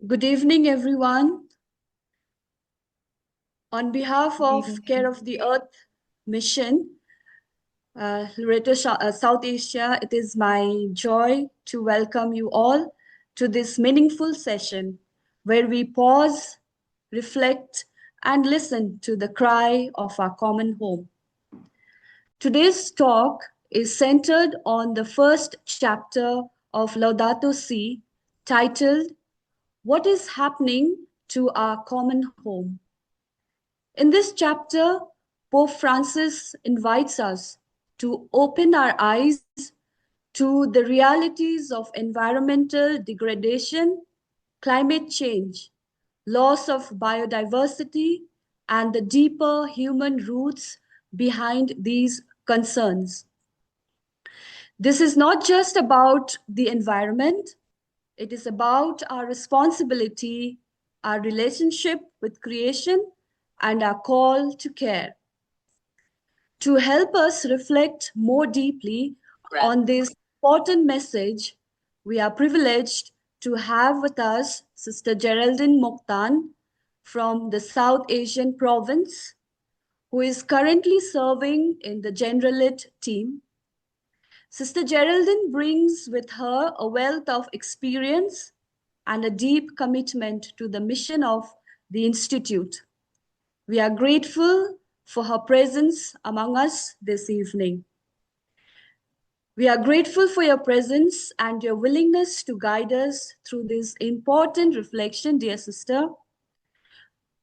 Good evening, everyone. On behalf of Care of the Earth mission, Loreto, South Asia, it is my joy to welcome you all to this meaningful session where we pause, reflect, and listen to the cry of our common home. Today's talk is centered on the first chapter of Laudato Si, titled What is Happening to Our Common Home? In this chapter, Pope Francis invites us to open our eyes to the realities of environmental degradation, climate change, loss of biodiversity, and the deeper human roots behind these concerns. This is not just about the environment, it is about our responsibility, our relationship with creation, and our call to care. To help us reflect more deeply on this important message, we are privileged to have with us Sister Geraldine Moktan from the South Asian Province, who is currently serving in the Generalite team. Sister Geraldine brings with her a wealth of experience and a deep commitment to the mission of the Institute. We are grateful for her presence among us this evening. We are grateful for your presence and your willingness to guide us through this important reflection, dear sister.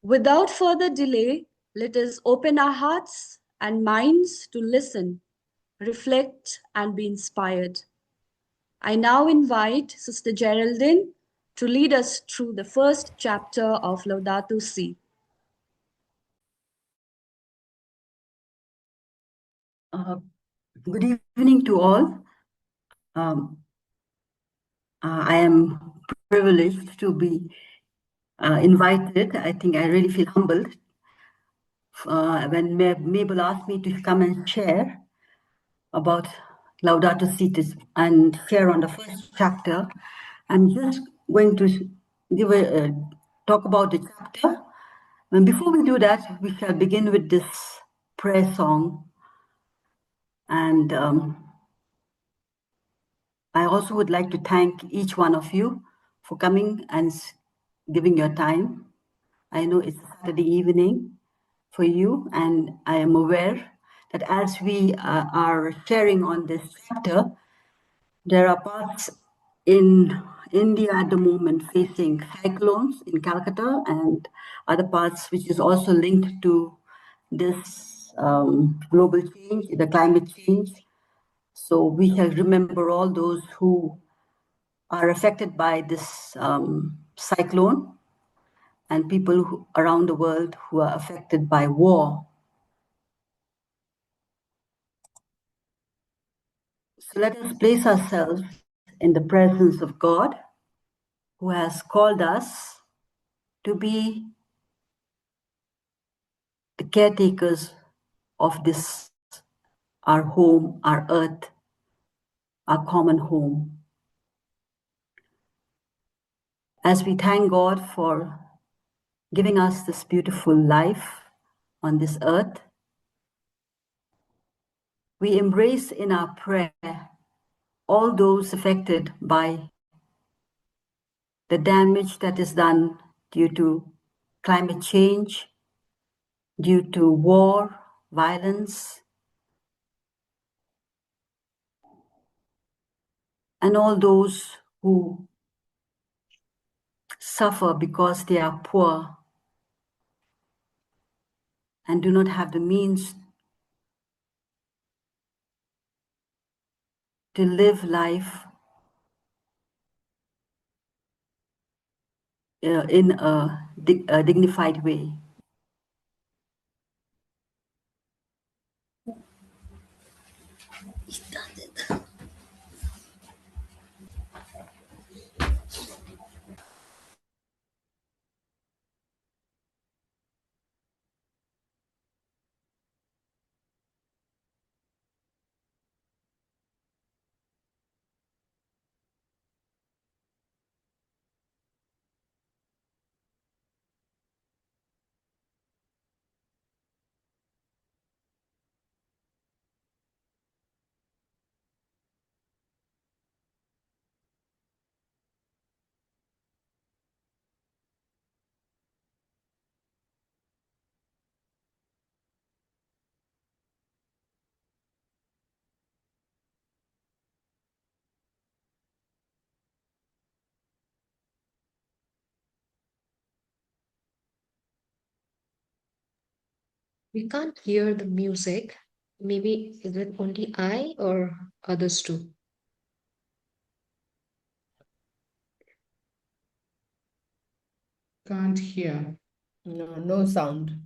Without further delay, let us open our hearts and minds to listen, reflect, and be inspired. I now invite Sister Geraldine to lead us through the first chapter of Laudato Si. Good evening to all. I am privileged to be invited. I think I really feel humbled when Mabel asked me to come and share about Laudato Si and share on the first chapter. I'm just going to talk about the chapter. And before we do that, we shall begin with this prayer song. And I also would like to thank each one of you for coming and giving your time. I know it's Saturday evening for you, and I am aware that as we are sharing on this chapter, there are parts in India at the moment facing cyclones in Calcutta and other parts which is also linked to this global change, the climate change. So we shall remember all those who are affected by this cyclone and people around the world who are affected by war. So let us place ourselves in the presence of God, who has called us to be the caretakers of this, our home, our earth, our common home. As we thank God for giving us this beautiful life on this earth, we embrace in our prayer all those affected by the damage that is done due to climate change, due to war, violence, and all those who suffer because they are poor and do not have the means to live life in a dignified way. We can't hear the music. Maybe is it only I or others too? Can't hear. No, no sound.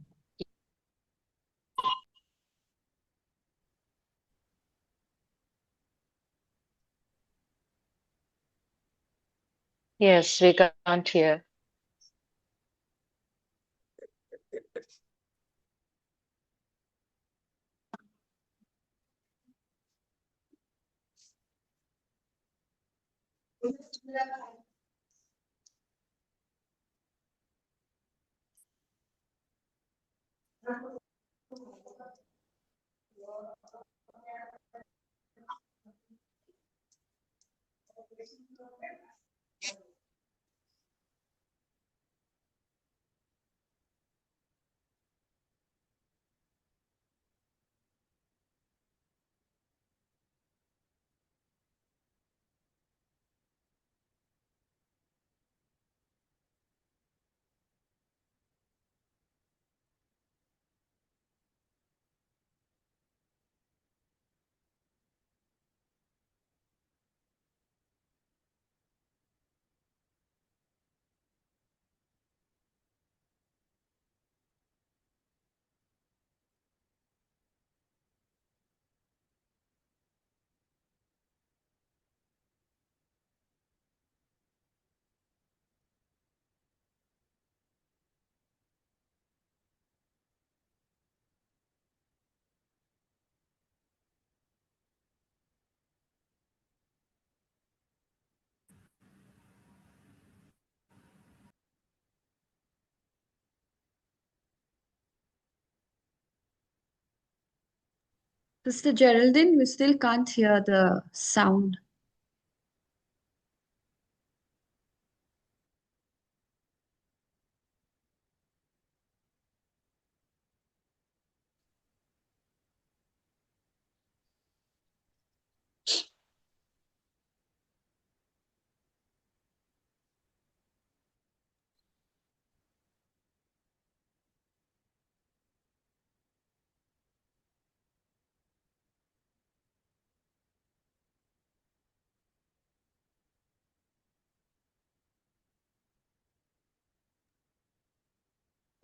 Yes, we can't hear. Sister Geraldine, we still can't hear the sound.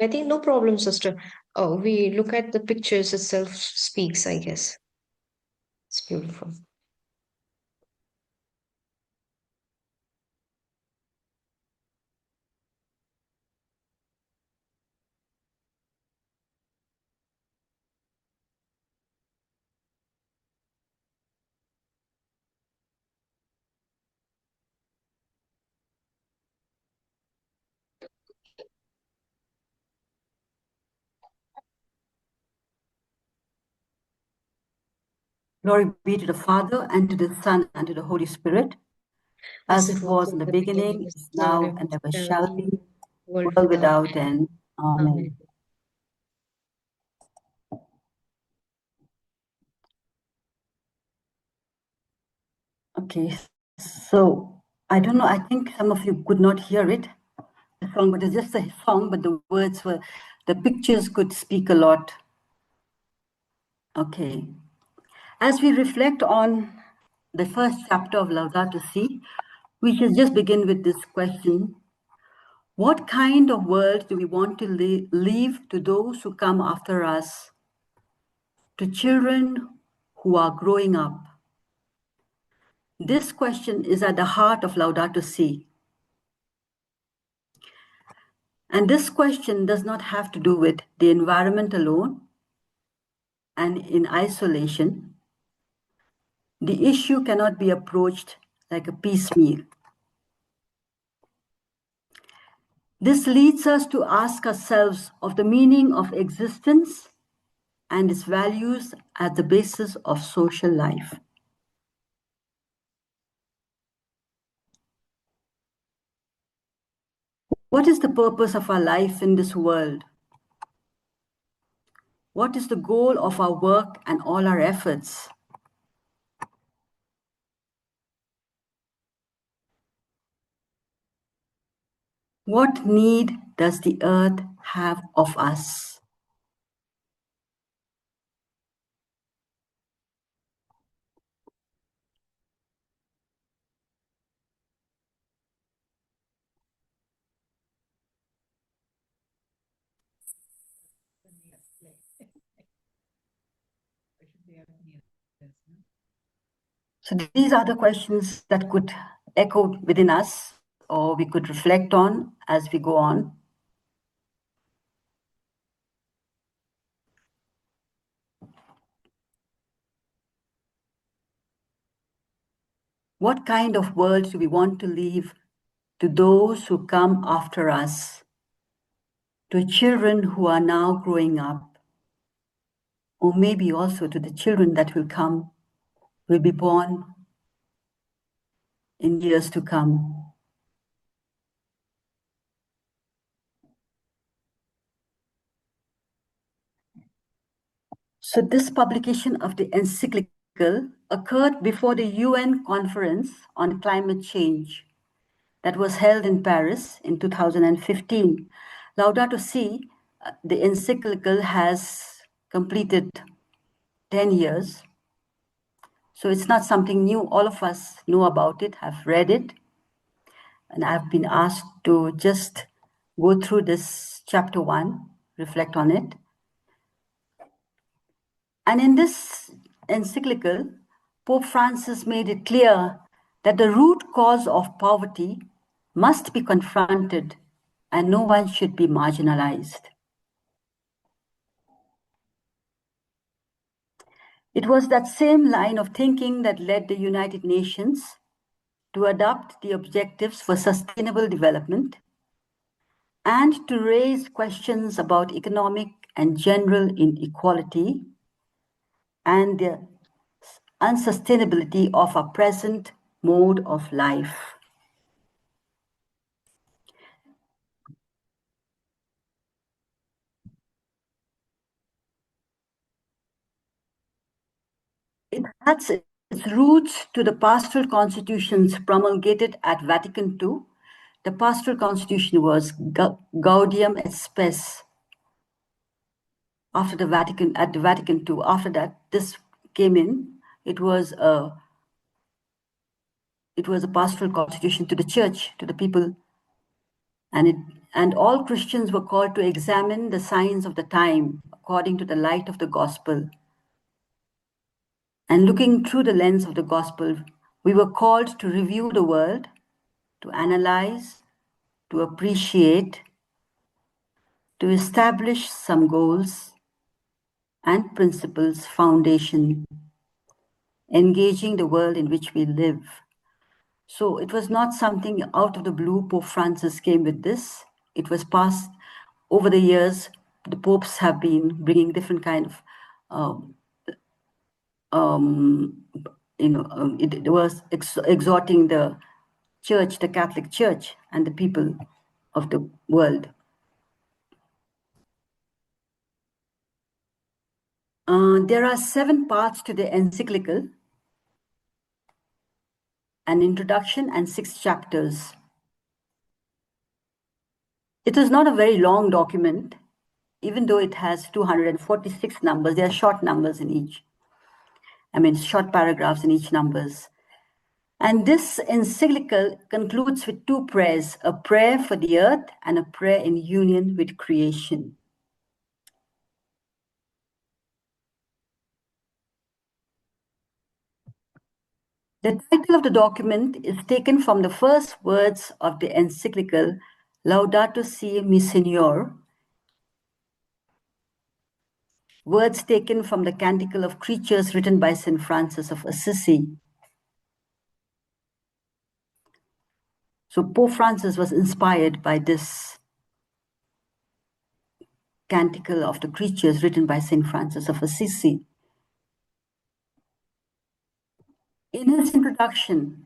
I think no problem, sister. Oh, we look at the pictures itself speaks, I guess. It's beautiful. Glory be to the Father, and to the Son, and to the Holy Spirit, As as it it was was in in the the beginning, beginning, is is now, now, and and ever shall shall be, be, world world without without end. end. Amen. Amen. Okay, so I don't know, I think some of you could not hear it, the song, but it's just a song, but the words were, the pictures could speak a lot. Okay. As we reflect on the first chapter of Laudato Si, we should just begin with this question. What kind of world do we want to leave to those who come after us, to children who are growing up? This question is at the heart of Laudato Si. And this question does not have to do with the environment alone and in isolation. The issue cannot be approached like a piecemeal. This leads us to ask ourselves of the meaning of existence and its values at the basis of social life. What is the purpose of our life in this world? What is the goal of our work and all our efforts? What need does the earth have of us? So these are the questions that could echo within us, or we could reflect on as we go on. What kind of world do we want to leave to those who come after us, to children who are now growing up, or maybe also to the children that will come, will be born in years to come? So this publication of the encyclical occurred before the UN Conference on Climate Change that was held in Paris in 2015. Laudato Si, the encyclical has completed 10 years. So it's not something new. All of us know about it, have read it. And I've been asked to just go through this chapter 1, reflect on it. And in this encyclical, Pope Francis made it clear that the root cause of poverty must be confronted and no one should be marginalized. It was that same line of thinking that led the United Nations to adopt the objectives for sustainable development and to raise questions about economic and general inequality and the unsustainability of our present mode of life. It has its roots to the pastoral constitutions promulgated at Vatican II. The pastoral constitution was Gaudium et Spes at the Vatican II. After that, this came in. It was a pastoral constitution to the church, to the people, and all Christians were called to examine the signs of the time according to the light of the gospel. And looking through the lens of the gospel, we were called to review the world, to analyze, to appreciate, to establish some goals and principles, foundation, engaging the world in which we live. So it was not something out of the blue. Pope Francis came with this. It was passed over the years. The popes have been bringing different kind of, it was exhorting the church, the Catholic Church, and the people of the world. There are 7 parts to the encyclical, an introduction and 6 chapters. It is not a very long document, even though it has 246 numbers. There are short numbers in each. Short paragraphs in each numbers. And this encyclical concludes with 2 prayers, a prayer for the earth and a prayer in union with creation. The title of the document is taken from the first words of the encyclical, Laudato Si, mi Signor, words taken from the Canticle of Creatures written by St. Francis of Assisi. So Pope Francis was inspired by this Canticle of the Creatures written by St. Francis of Assisi. In his introduction,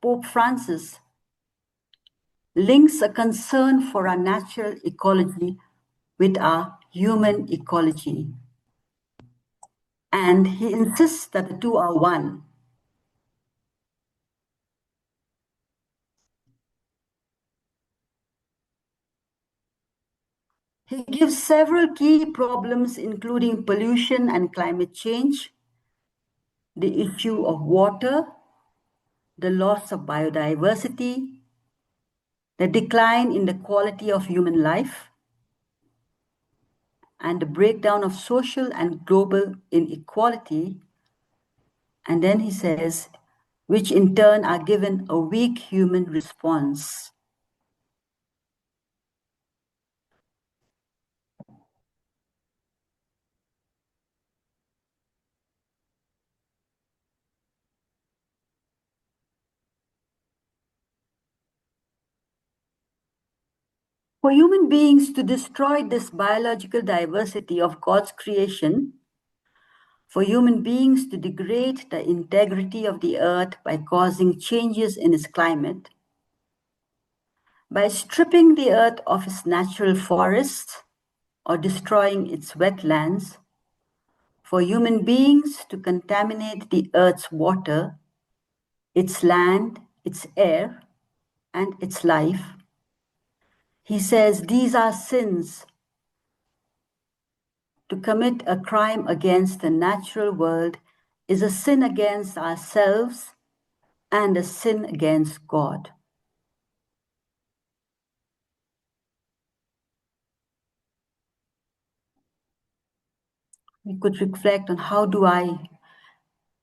Pope Francis links a concern for our natural ecology with our human ecology. And he insists that the two are one. He gives several key problems, including pollution and climate change, the issue of water, the loss of biodiversity, the decline in the quality of human life, and the breakdown of social and global inequality. And then he says, which in turn are given a weak human response. For human beings to destroy this biological diversity of God's creation, for human beings to degrade the integrity of the earth by causing changes in its climate, by stripping the earth of its natural forests or destroying its wetlands, for human beings to contaminate the earth's water, its land, its air, and its life. He says these are sins. To commit a crime against the natural world is a sin against ourselves and a sin against God. We could reflect on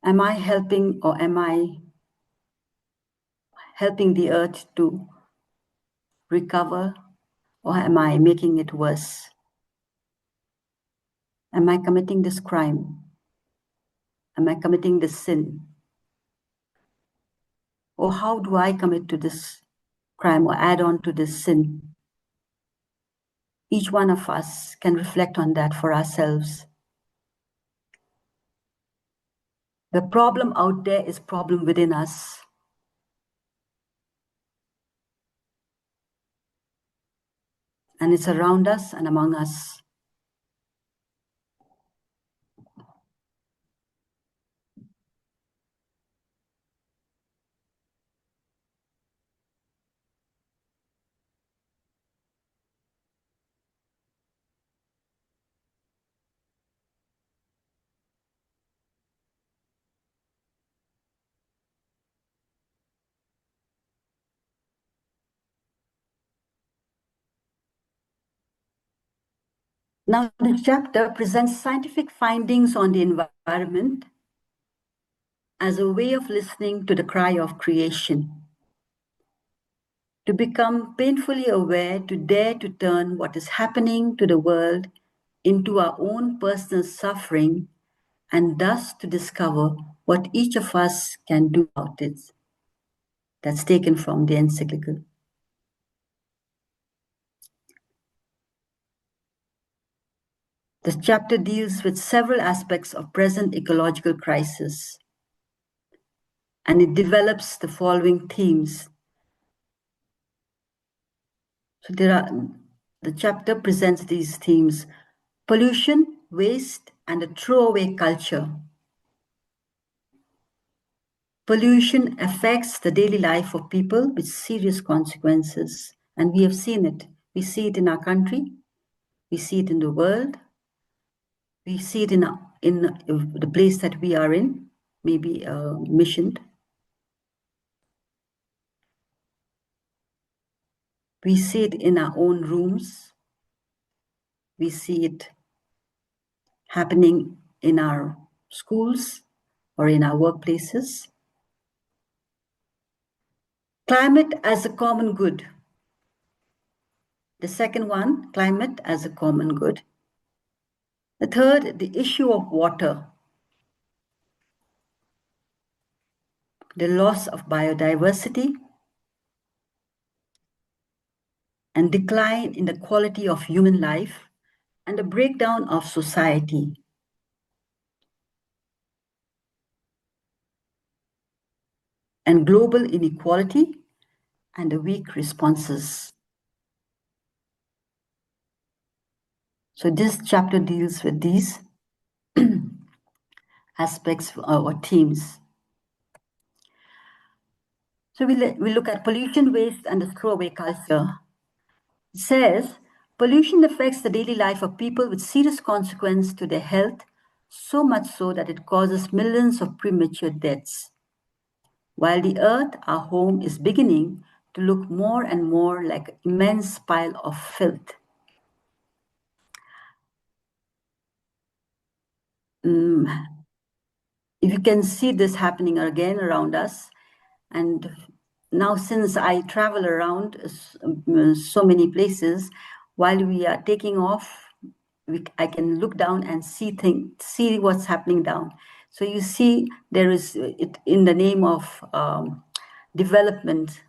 am I helping or am I helping the earth to recover, or am I making it worse? Am I committing this crime? Am I committing this sin? Or how do I commit to this crime or add on to this sin? Each one of us can reflect on that for ourselves. The problem out there is problem within us. And it's around us and among us. Now, the chapter presents scientific findings on the environment as a way of listening to the cry of creation. To become painfully aware, to dare to turn what is happening to the world into our own personal suffering, and thus to discover what each of us can do about it. That's taken from the encyclical. The chapter deals with several aspects of present ecological crisis, and it develops the following themes. So the chapter presents these themes: pollution, waste, and a throwaway culture. Pollution affects the daily life of people with serious consequences, and we have seen it. We see it in our country, we see it in the world, we see it in the place that we are in, maybe missioned. We see it in our own rooms. We see it happening in our schools or in our workplaces. Climate as a common good. The second one, climate as a common good. The third, the issue of water. The loss of biodiversity and decline in the quality of human life and the breakdown of society. And global inequality and the weak responses. So this chapter deals with these aspects or themes. So we look at pollution, waste, and the throwaway culture. It says, pollution affects the daily life of people with serious consequence to their health, so much so that it causes millions of premature deaths. While the earth, our home, is beginning to look more and more like an immense pile of filth. if you can see this happening again around us, and now since I travel around so many places, while we are taking off, I can look down and see what's happening down. So you see, there is it in the name of development,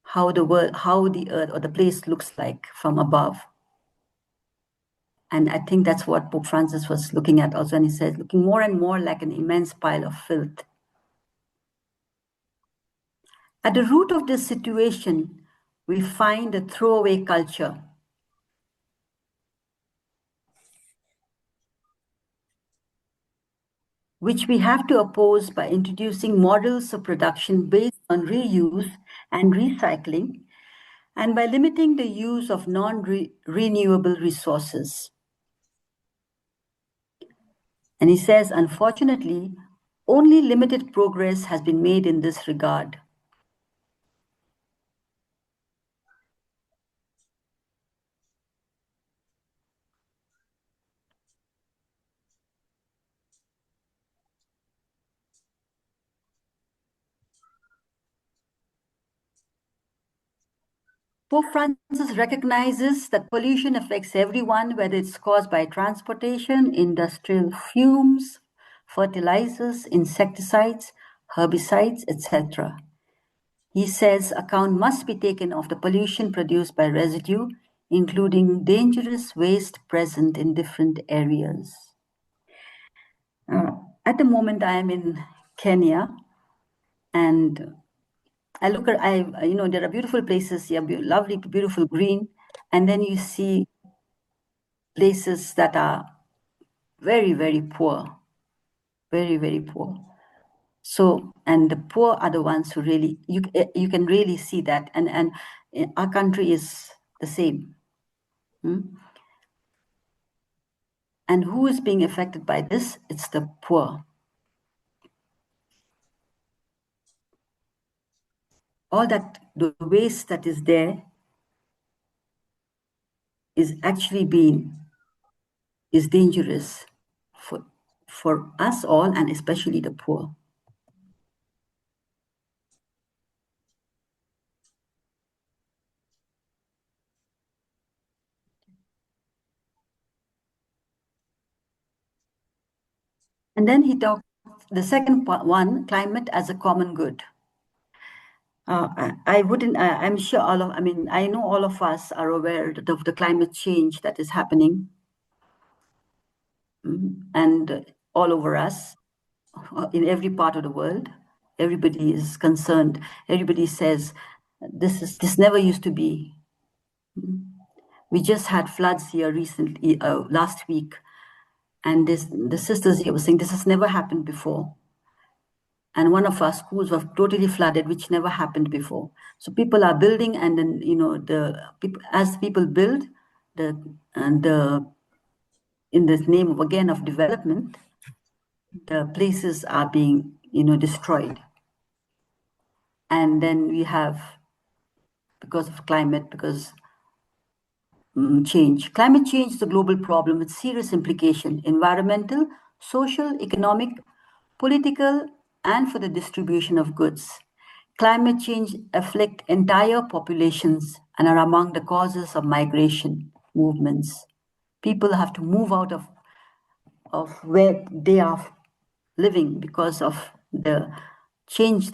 how the world, how the earth or the place looks like from above. And I think that's what Pope Francis was looking at also, and he says, looking more and more like an immense pile of filth. At the root of this situation, we find a throwaway culture. Which we have to oppose by introducing models of production based on reuse and recycling, and by limiting the use of non-renewable resources. And he says, unfortunately, only limited progress has been made in this regard. Pope Francis recognizes that pollution affects everyone, whether it's caused by transportation, industrial fumes, fertilizers, insecticides, herbicides, etc. He says account must be taken of the pollution produced by residue, including dangerous waste present in different areas. At the moment, I am in Kenya, and I look at, there are beautiful places here, lovely, beautiful green, and then you see places that are very, very poor, very, very poor. So, and the poor are the ones who really, you can really see that, and our country is the same. And who is being affected by this? It's the poor. All that, the waste that is there is actually is dangerous for us all, and especially the poor. And then he talked, the second part, one, climate as a common good. I'm sure I know all of us are aware of the climate change that is happening and all over us, in every part of the world. Everybody is concerned. Everybody says, this never used to be. We just had floods here recently, last week, and the sisters here were saying this has never happened before. And one of our schools was totally flooded, which never happened before. So people are building, and then as people build, in the name of development, the places are being destroyed. And then we have, because of climate, change. Climate change is a global problem with serious implication: environmental, social, economic, political, and for the distribution of goods. Climate change affect entire populations and are among the causes of migration movements. People have to move out of where they are living because of the change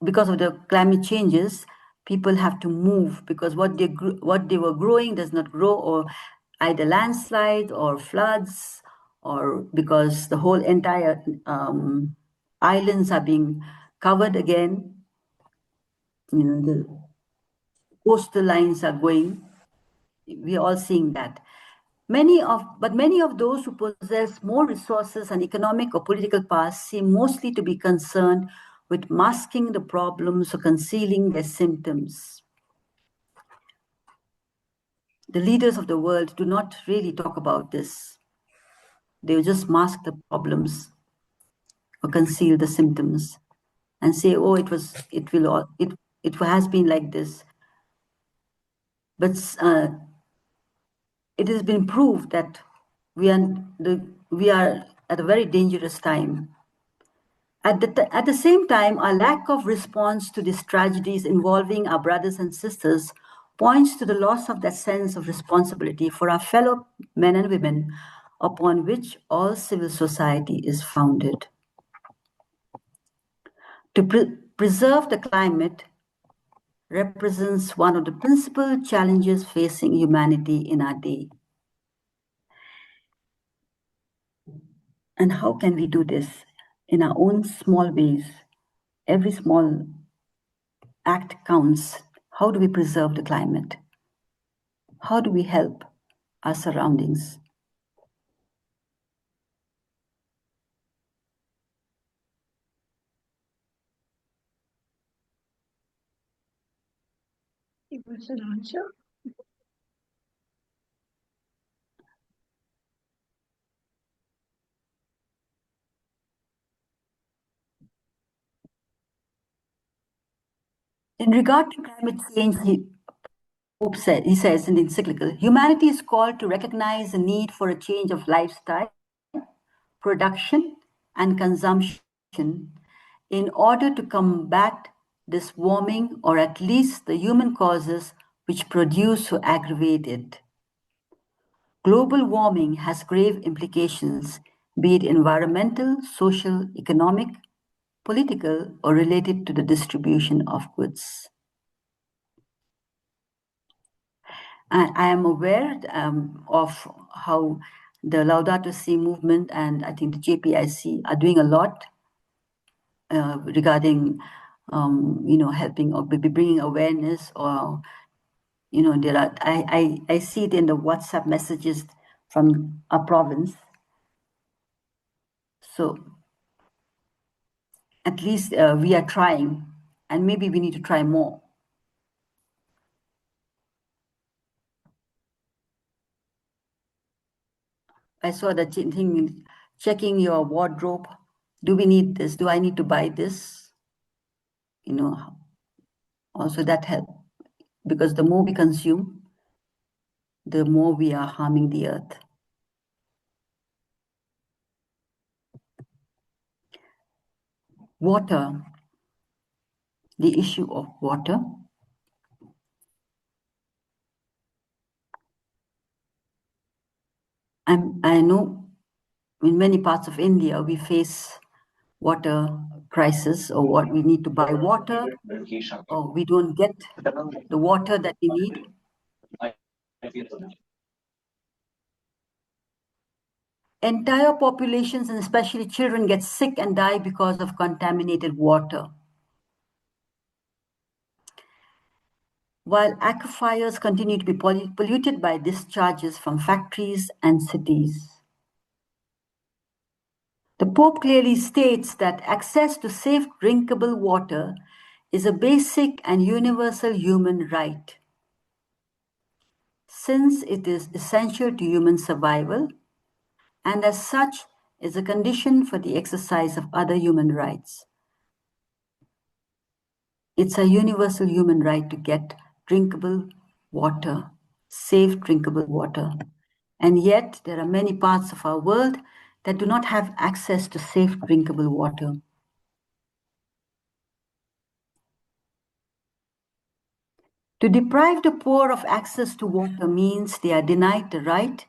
because of the climate changes. People have to move because what they were growing does not grow, or either landslide or floods, or because the whole entire islands are being covered again. The coastal lines are going. We're all seeing that. Many of those who possess more resources and economic or political power seem mostly to be concerned with masking the problems or concealing their symptoms. The leaders of the world do not really talk about this. They will just mask the problems or conceal the symptoms and say, oh, it has been like this. But it has been proved that we are at a very dangerous time. At the same time, our lack of response to these tragedies involving our brothers and sisters points to the loss of that sense of responsibility for our fellow men and women upon which all civil society is founded. To preserve the climate represents one of the principal challenges facing humanity in our day. And how can we do this? In our own small ways. Every small act counts. How do we preserve the climate? How do we help our surroundings? In regard to climate change, he says in the encyclical, humanity is called to recognize the need for a change of lifestyle, production, and consumption in order to combat this warming, or at least the human causes which produce or aggravate it. Global warming has grave implications, be it environmental, social, economic, political, or related to the distribution of goods. I am aware of how the Laudato Si movement and I think the JPIC are doing a lot regarding, helping or bringing awareness, or, there are, I see it in the WhatsApp messages from our province. So at least we are trying, and maybe we need to try more. I saw the thing, checking your wardrobe. Do we need this? Do I need to buy this? Also that helps, because the more we consume, the more we are harming the earth. Water, the issue of water. I know in many parts of India, we face water crisis, or what we need to buy water, or we don't get the water that we need. Entire populations, and especially children, get sick and die because of contaminated water. While aquifers continue to be polluted by discharges from factories and cities. The Pope clearly states that access to safe drinkable water is a basic and universal human right, since it is essential to human survival, and as such is a condition for the exercise of other human rights. It's a universal human right to get drinkable water, safe drinkable water. And yet there are many parts of our world that do not have access to safe drinkable water. To deprive the poor of access to water means they are denied the right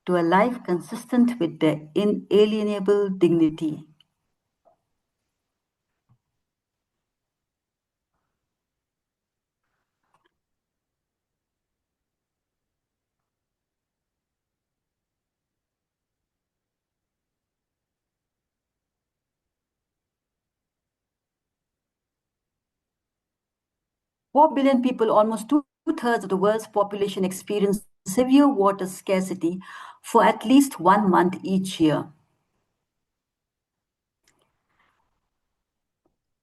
to a life consistent with their inalienable dignity. Four billion people, almost two-thirds of the world's population, experience severe water scarcity for at least 1 month each year.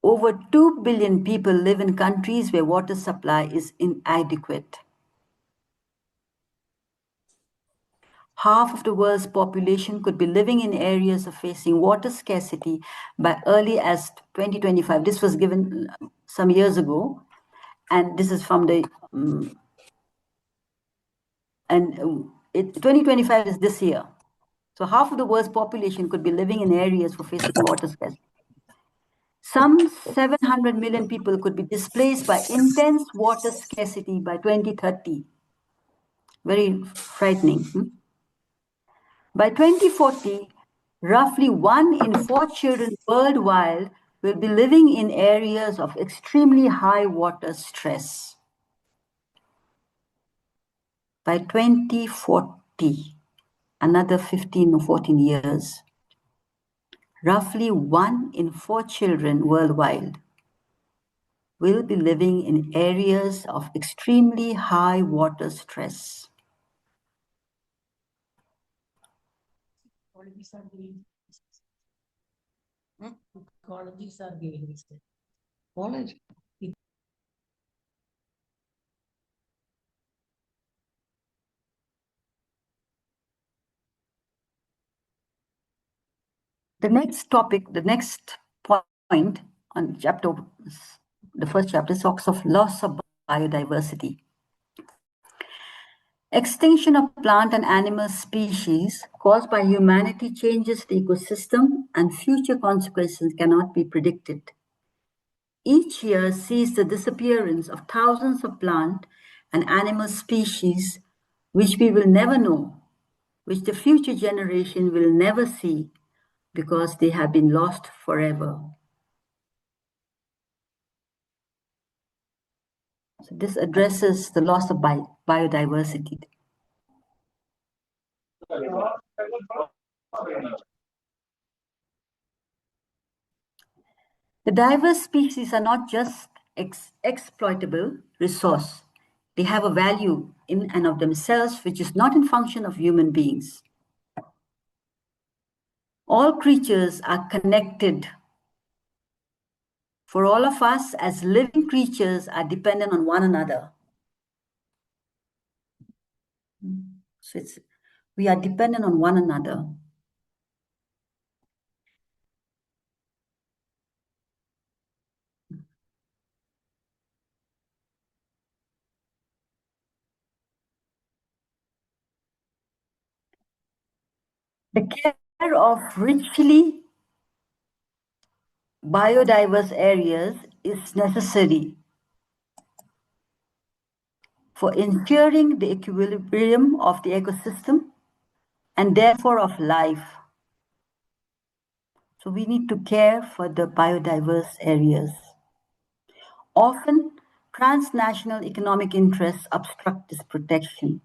Over 2 billion people live in countries where water supply is inadequate. Half of the world's population could be living in areas of facing water scarcity by early as 2025. This was given some years ago, and this is from the 2025 is this year. So half of the world's population could be living in areas for facing water scarcity. Some 700 million people could be displaced by intense water scarcity by 2030. Very frightening. By 2040, roughly 1 in 4 children worldwide will be living in areas of extremely high water stress. By 2040, another 15 or 14 years, roughly 1 in 4 children worldwide will be living in areas of extremely high water stress. Ecologies are giving this. College. The next topic, the next point on chapter, the first chapter talks of loss of biodiversity. Extinction of plant and animal species caused by humanity changes the ecosystem and future consequences cannot be predicted. Each year sees the disappearance of thousands of plant and animal species which we will never know, which the future generation will never see because they have been lost forever. So this addresses the loss of biodiversity. The diverse species are not just exploitable resource. They have a value in and of themselves which is not in function of human beings. All creatures are connected. For all of us as living creatures are dependent on one another. So we are dependent on one another. The care of richly biodiverse areas is necessary for ensuring the equilibrium of the ecosystem and therefore of life. So we need to care for the biodiverse areas. Often, transnational economic interests obstruct this protection.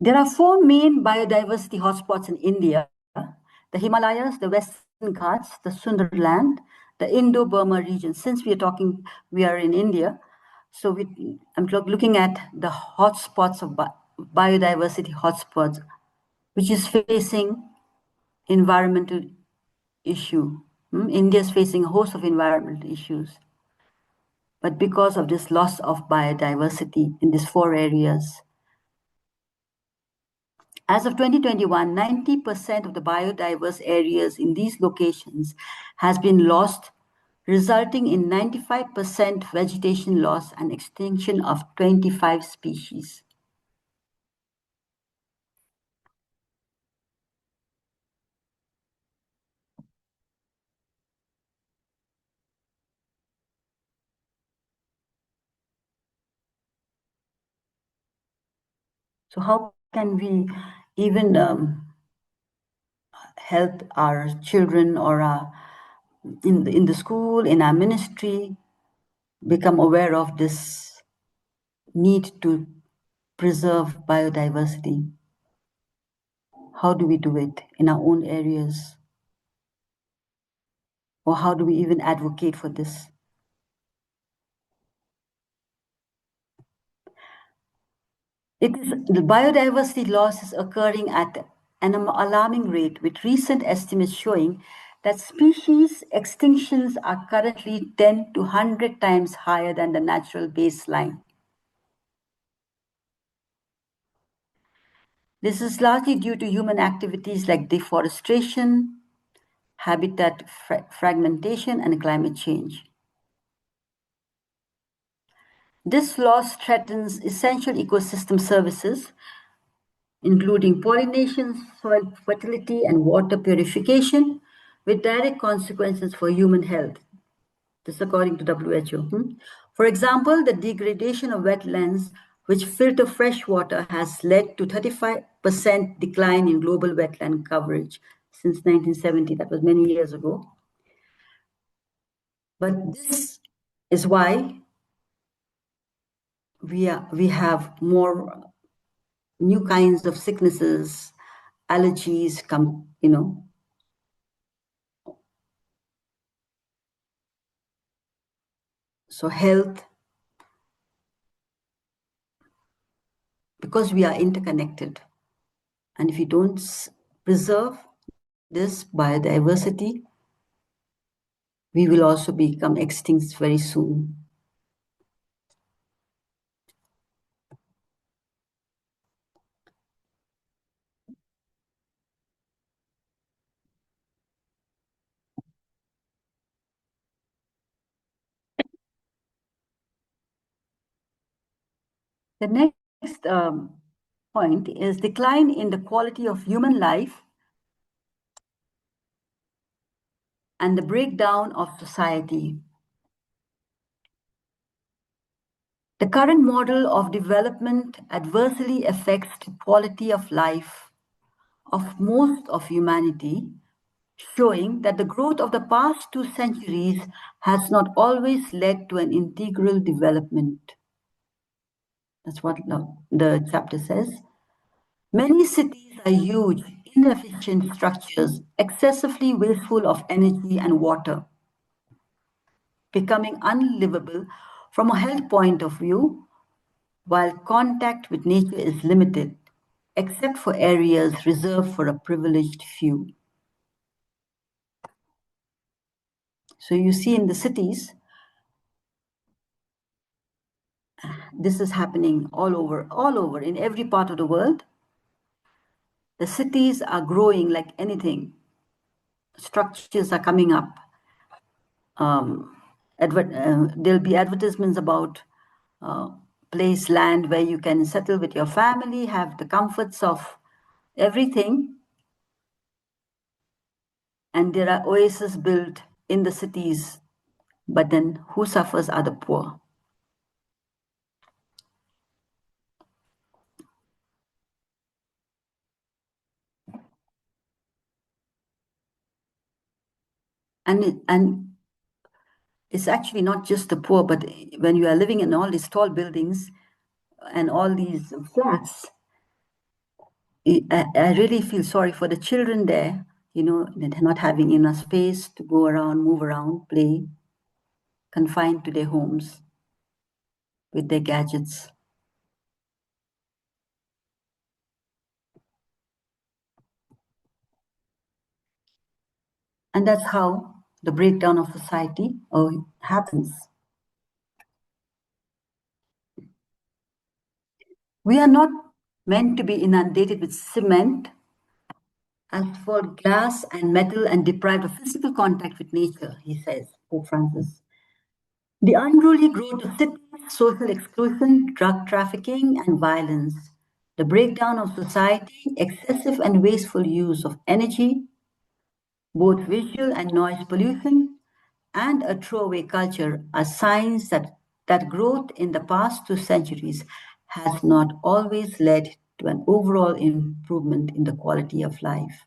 There are 4 main biodiversity hotspots in India: the Himalayas, the Western Ghats, the Sundarland, the Indo-Burma region. Since we are in India, so I'm looking at the hotspots of biodiversity hotspots, which is facing environmental issue. India is facing a host of environmental issues. But because of this loss of biodiversity in these 4 areas, as of 2021, 90% of the biodiverse areas in these locations has been lost, resulting in 95% vegetation loss and extinction of 25 species. So how can we even help our children or in the school, in our ministry, become aware of this need to preserve biodiversity? How do we do it in our own areas? Or how do we even advocate for this? The biodiversity loss is occurring at an alarming rate, with recent estimates showing that species extinctions are currently 10 to 100 times higher than the natural baseline. This is largely due to human activities like deforestation, habitat fragmentation, and climate change. This loss threatens essential ecosystem services, including pollination, soil fertility, and water purification, with direct consequences for human health. This according to WHO. For example, the degradation of wetlands, which filter fresh water, has led to 35% decline in global wetland coverage since 1970. That was many years ago. But this is why we have more new kinds of sicknesses, allergies come, So health, because we are interconnected. And if we don't preserve this biodiversity, we will also become extinct very soon. The next point is decline in the quality of human life and the breakdown of society. The current model of development adversely affects the quality of life of most of humanity, showing that the growth of the past 2 centuries has not always led to an integral development. That's what the chapter says. Many cities are huge, inefficient structures, excessively wasteful of energy and water, becoming unlivable from a health point of view, while contact with nature is limited, except for areas reserved for a privileged few. So you see in the cities, this is happening all over, in every part of the world. The cities are growing like anything. Structures are coming up. There'll be advertisements about place, land where you can settle with your family, have the comforts of everything. And there are oases built in the cities, but then who suffers are the poor. And it's actually not just the poor, but when you are living in all these tall buildings and all these flats, I really feel sorry for the children there, they're not having enough space to go around, move around, play, confined to their homes with their gadgets. And that's how the breakdown of society happens. We are not meant to be inundated with cement, asphalt, glass, and metal, and deprived of physical contact with nature, he says, Pope Francis. The unruly growth of cities, social exclusion, drug trafficking, and violence, the breakdown of society, excessive and wasteful use of energy, both visual and noise pollution, and a throwaway culture are signs that growth in the past 2 centuries has not always led to an overall improvement in the quality of life.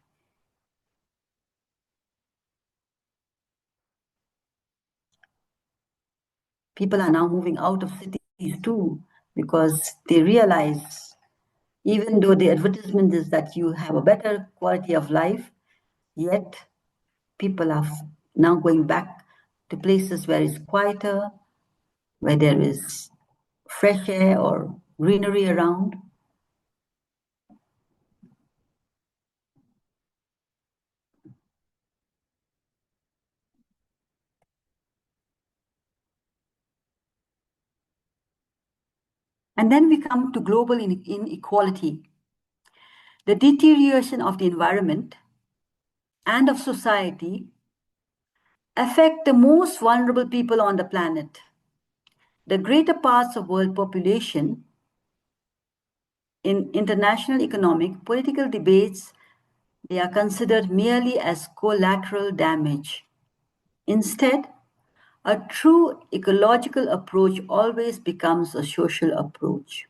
People are now moving out of cities too, because they realize, even though the advertisement is that you have a better quality of life, yet people are now going back to places where it's quieter, where there is fresh air or greenery around. And then we come to global inequality. The deterioration of the environment and of society affect the most vulnerable people on the planet. The greater parts of world population in international economic, political debates, they are considered merely as collateral damage. Instead, a true ecological approach always becomes a social approach,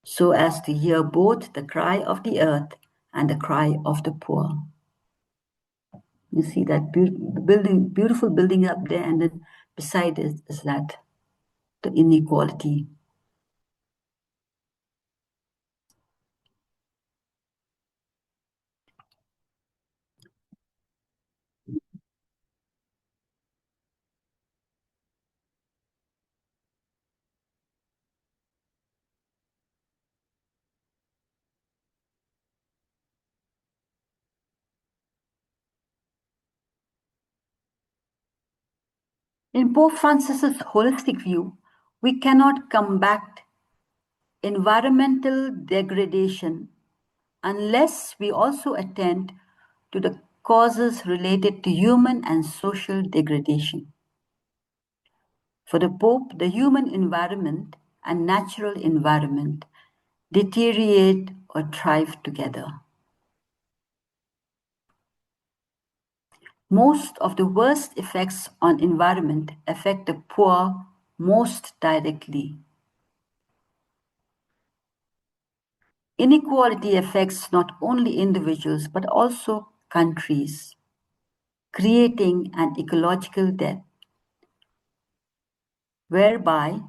so as to hear both the cry of the earth and the cry of the poor. You see that beautiful building up there, and then beside it is that the inequality. In Pope Francis's holistic view, we cannot combat environmental degradation unless we also attend to the causes related to human and social degradation. For the Pope, the human environment and natural environment deteriorate or thrive together. Most of the worst effects on environment affect the poor most directly. Inequality affects not only individuals but also countries, creating an ecological death, whereby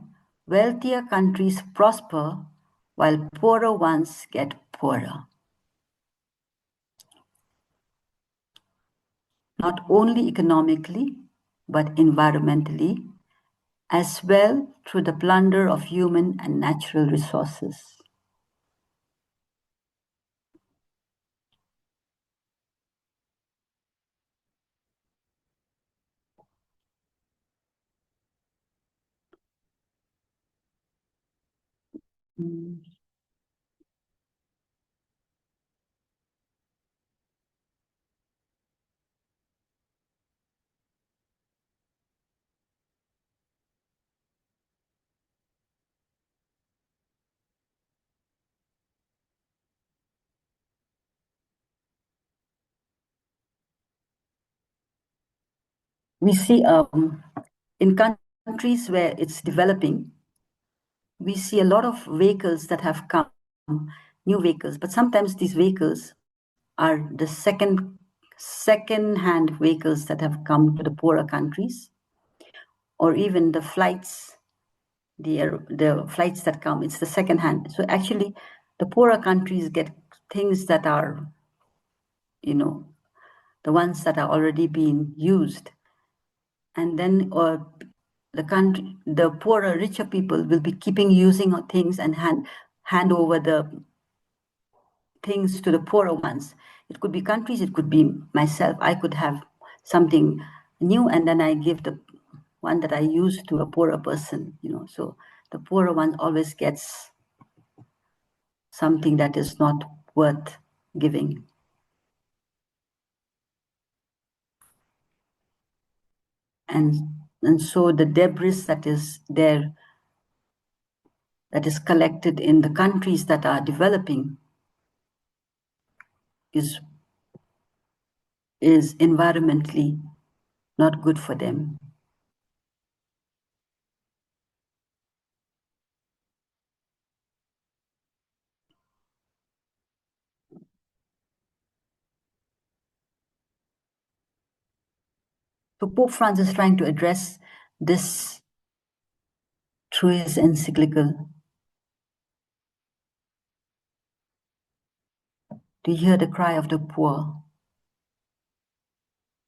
wealthier countries prosper while poorer ones get poorer. Not only economically, but environmentally, as well through the plunder of human and natural resources. We see in countries where it's developing, we see a lot of vehicles that have come, new vehicles, but sometimes these vehicles are the second-hand vehicles that have come to the poorer countries, or even the flights, the flights that come, it's the second hand. So actually, the poorer countries get things that are, the ones that are already being used. And then the poorer, richer people will be keeping using things and hand over the things to the poorer ones. It could be countries, it could be myself. I could have something new and then I give the one that I use to a poorer person, So the poorer one always gets something that is not worth giving. And so the debris that is there, that is collected in the countries that are developing, is environmentally not good for them. So Pope Francis is trying to address this through his encyclical. To hear the cry of the poor.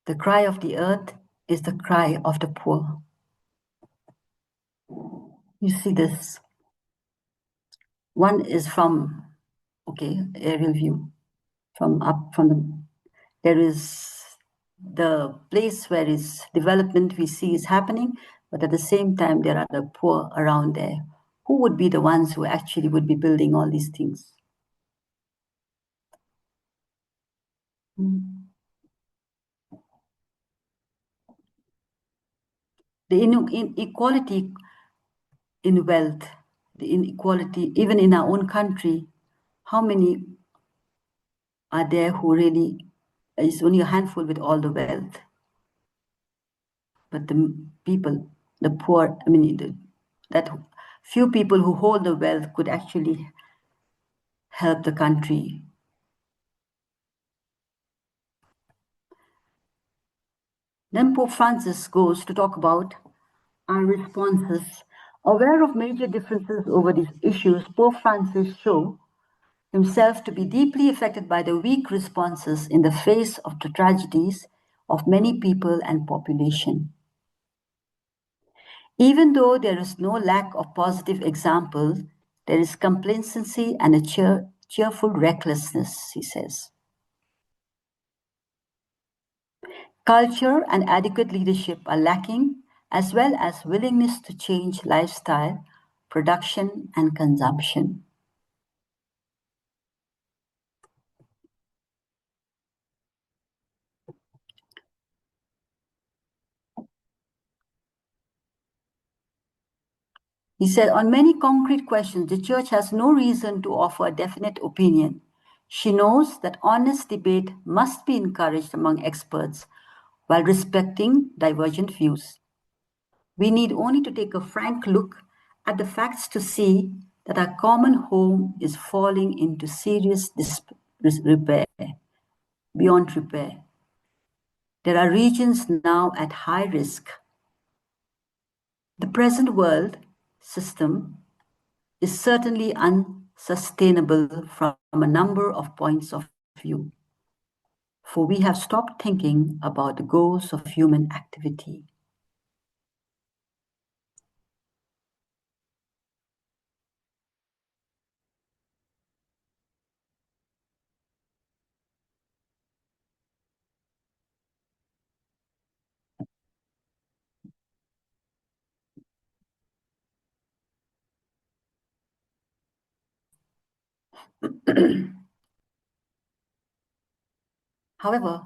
The cry of the earth is the cry of the poor. You see this. One is from, aerial view. There is the place where is development we see is happening, but at the same time, there are the poor around there. Who would be the ones who actually would be building all these things? The inequality in wealth, the inequality even in our own country, how many are there who really, is only a handful with all the wealth? But the people, the poor, that few people who hold the wealth could actually help the country. Then Pope Francis goes to talk about our responses. Aware of major differences over these issues, Pope Francis showed himself to be deeply affected by the weak responses in the face of the tragedies of many people and population. Even though there is no lack of positive examples, there is complacency and a cheerful recklessness, he says. Culture and adequate leadership are lacking, as well as willingness to change lifestyle, production, and consumption. He said, on many concrete questions, the Church has no reason to offer a definite opinion. She knows that honest debate must be encouraged among experts while respecting divergent views. We need only to take a frank look at the facts to see that our common home is falling into serious repair, beyond repair. There are regions now at high risk. The present world system is certainly unsustainable from a number of points of view, for we have stopped thinking about the goals of human activity. However,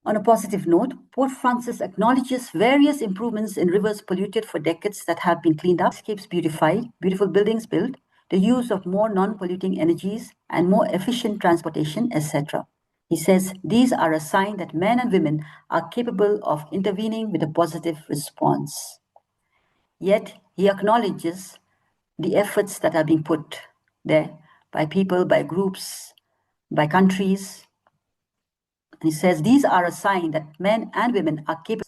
on a positive note, Pope Francis acknowledges various improvements in rivers polluted for decades that have been cleaned up, landscapes beautified, beautiful buildings built, the use of more non-polluting energies and more efficient transportation, etc. He says these are a sign that men and women are capable of intervening with a positive response. Yet he acknowledges the efforts that are being put there by people, by groups, by countries. And he says these are a sign that men and women are capable.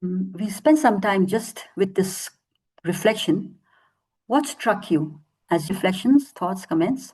We spent some time just with this reflection. What struck you as reflections, thoughts, comments?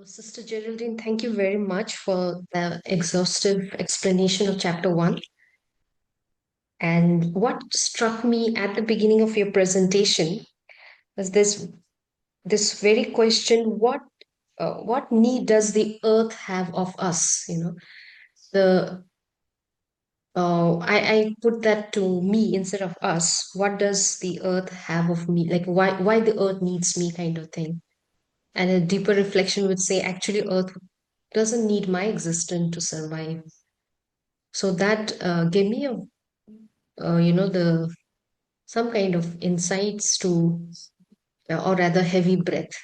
Sister Geraldine, thank you very much for the exhaustive explanation of chapter 1. And what struck me at the beginning of your presentation was this very question: what need does the earth have of us? The I put that to me instead of us. What does the earth have of me? Like why the earth needs me, kind of thing. And a deeper reflection would say, actually, earth doesn't need my existence to survive. So that gave me the some kind of insights to, or rather, heavy breath.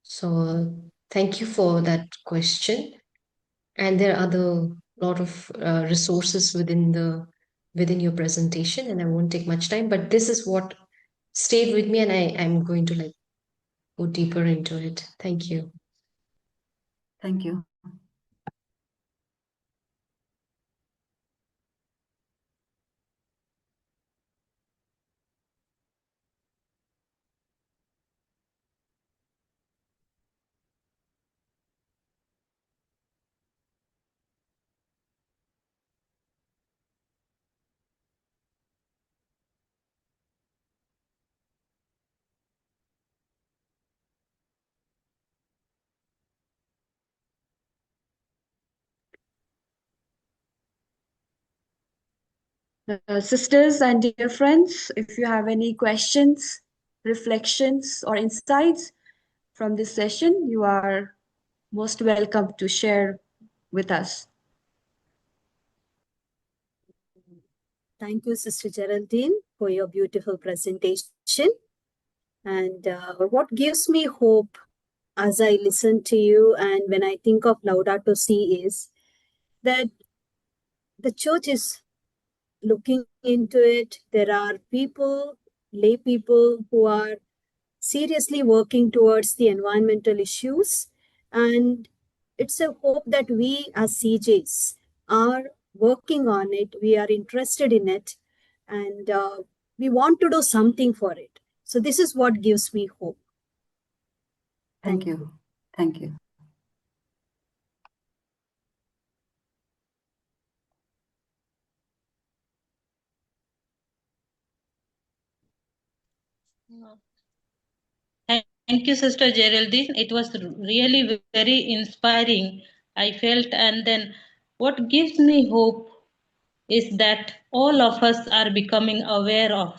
So thank you for that question. And there are other lot of resources within your presentation, and I won't take much time. But this is what stayed with me, and I'm going to go deeper into it. Thank you. Thank you. Sisters and dear friends, if you have any questions, reflections, or insights from this session, you are most welcome to share with us. Thank you, Sister Geraldine, for your beautiful presentation. And what gives me hope as I listen to you and when I think of Laudato Si is that the church is looking into it. There are people, lay people, who are seriously working towards the environmental issues. And it's a hope that we as CJs are working on it. We are interested in it. And we want to do something for it. So this is what gives me hope. Thank you. Thank you. Thank you, Sister Geraldine. It was really very inspiring. I felt, and then what gives me hope is that all of us are becoming aware of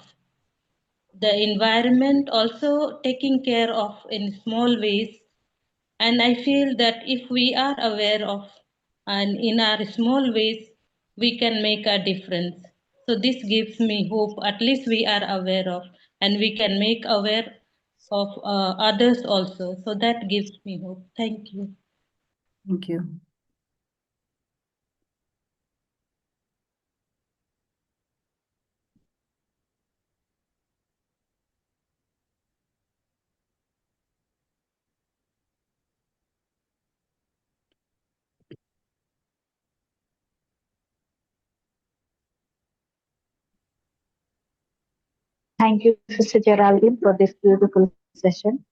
the environment, also taking care of in small ways. And I feel that if we are aware of and in our small ways, we can make a difference. So this gives me hope. At least we are aware of, and we can make aware of others also. So that gives me hope. Thank you. Thank you. Thank you, Sister Geraldine, for this beautiful session.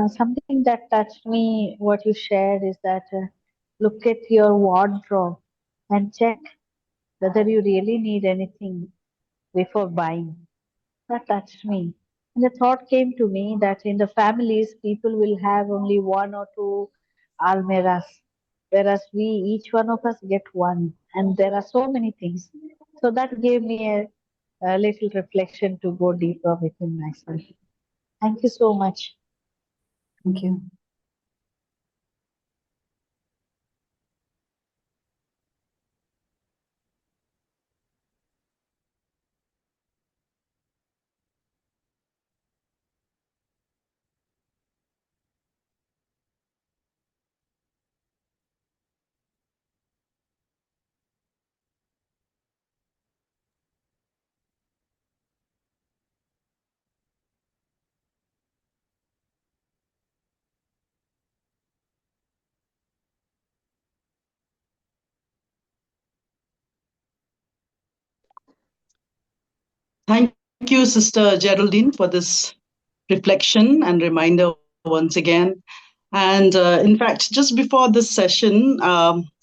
Something that touched me, what you shared, is that look at your wardrobe and check whether you really need anything before buying. That touched me. And the thought came to me that in the families, people will have only one or two almiras, whereas we, each one of us, get one. And there are so many things. So that gave me a little reflection to go deeper within myself. Thank you so much. Thank you. Thank you, Sister Geraldine, for this reflection and reminder once again. And in fact, just before this session,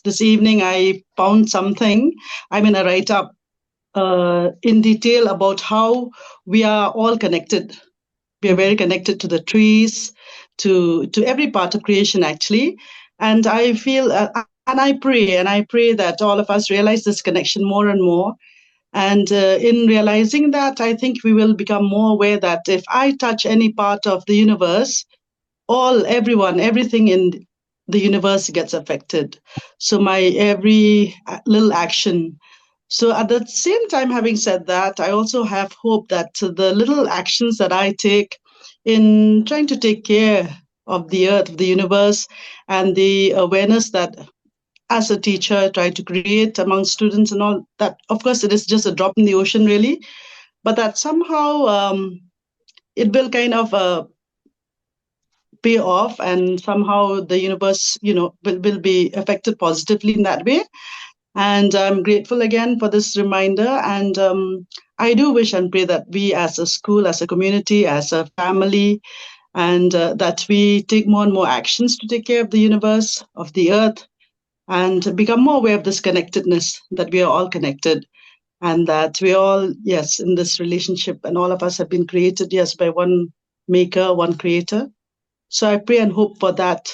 this evening, I found something. I'm in a write-up in detail about how we are all connected. We are very connected to the trees, to every part of creation, actually. And I feel, and I pray that all of us realize this connection more and more. And in realizing that, I think we will become more aware that if I touch any part of the universe, everyone, everything in the universe gets affected. So my every little action. So at the same time, having said that, I also have hope that the little actions that I take in trying to take care of the earth, of the universe, and the awareness that as a teacher I try to create among students and all that, of course, it is just a drop in the ocean, really, but that somehow it will kind of pay off, and somehow the universe, will be affected positively in that way. And I'm grateful again for this reminder. And I do wish and pray that we as a school, as a community, as a family, and that we take more and more actions to take care of the universe, of the earth, and become more aware of this connectedness, that we are all connected, and that we all, yes, in this relationship, and all of us have been created, yes, by one maker, one creator. So I pray and hope for that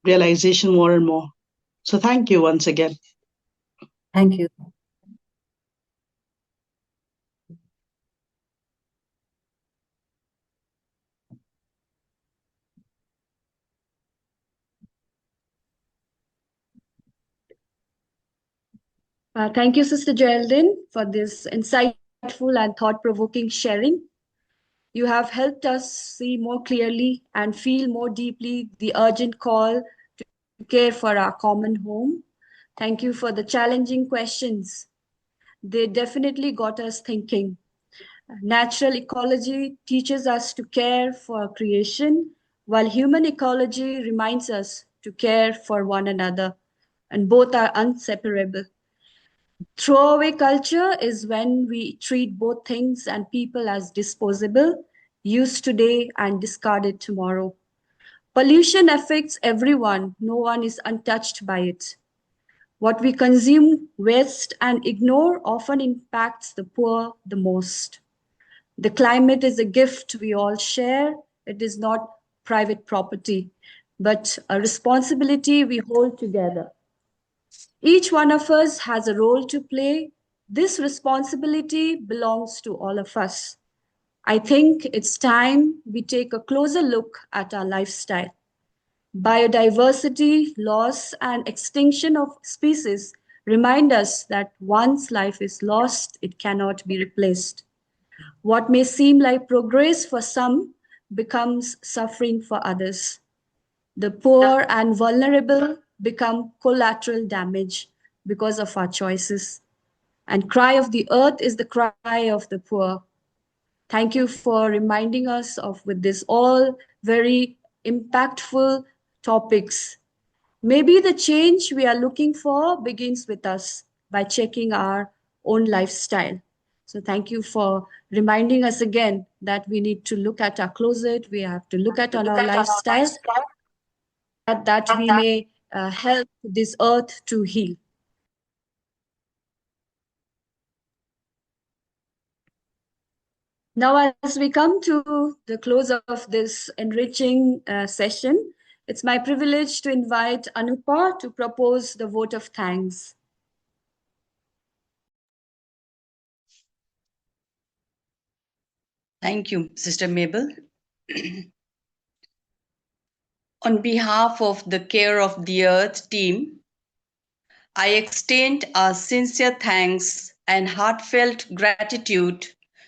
realization more and more. So thank you once again. Thank you. Thank you, Sister Geraldine, for this insightful and thought-provoking sharing. You have helped us see more clearly and feel more deeply the urgent call to care for our common home. Thank you for the challenging questions. They definitely got us thinking. Natural ecology teaches us to care for creation, while human ecology reminds us to care for one another, and both are inseparable. Throwaway culture is when we treat both things and people as disposable, used today and discarded tomorrow. Pollution affects everyone, no one is untouched by it. What we consume, waste, and ignore often impacts the poor the most. The climate is a gift we all share. It is not private property, but a responsibility we hold together. Each one of us has a role to play. This responsibility belongs to all of us. I think it's time we take a closer look at our lifestyle. Biodiversity, loss, and extinction of species remind us that once life is lost, it cannot be replaced. What may seem like progress for some becomes suffering for others. The poor and vulnerable become collateral damage because of our choices. And cry of the earth is the cry of the poor. Thank you for reminding us of with this all very impactful topics. Maybe the change we are looking for begins with us by checking our own lifestyle. So thank you for reminding us again that we need to look at our closet, we have to look at our lifestyle, that we may help this earth to heal. Now, as we come to the close of this enriching session, it's my privilege to invite Anupa to propose the vote of thanks. Thank you, Sister Mabel. On behalf of the Care of the Earth team, I extend our sincere thanks and heartfelt gratitude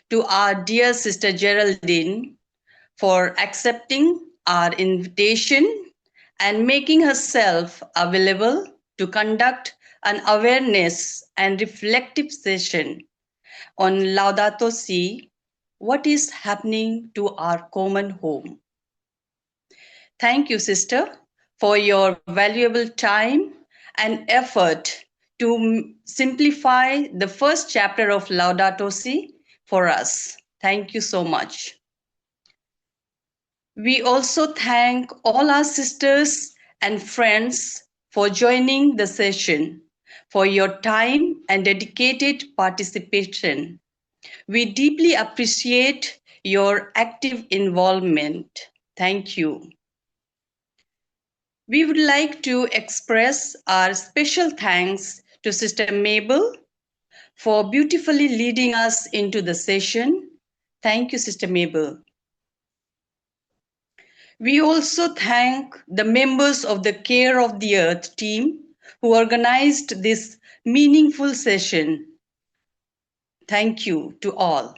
to our dear Sister Geraldine for accepting our invitation and making herself available to conduct an awareness and reflective session on Laudato Si, what is happening to our common home. Thank you, sister, for your valuable time and effort to simplify the first chapter of Laudato Si for us. Thank you so much. We also thank all our sisters and friends for joining the session, for your time and dedicated participation. We deeply appreciate your active involvement. Thank you. We would like to express our special thanks to Sister Mabel for beautifully leading us into the session. Thank you, Sister Mabel. We also thank the members of the Care of the Earth team who organized this meaningful session. Thank you to all.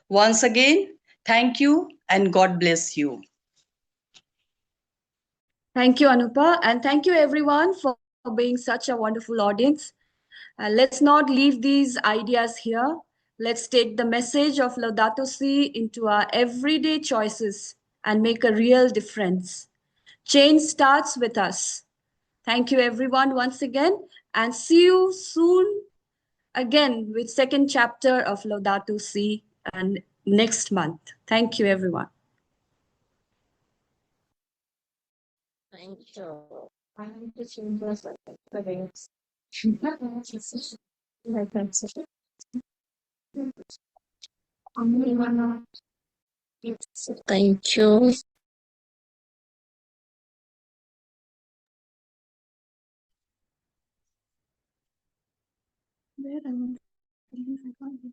Once again, thank you and God bless you. Thank you, Anupa, and thank you everyone for being such a wonderful audience. Let's not leave these ideas here. Let's take the message of Laudato Si into our everyday choices and make a real difference. Change starts with us. Thank you everyone once again, and see you soon again with second chapter of Laudato Si and next month. Thank you everyone. Thank you. I'm just impressed with the Thank you. Where am I?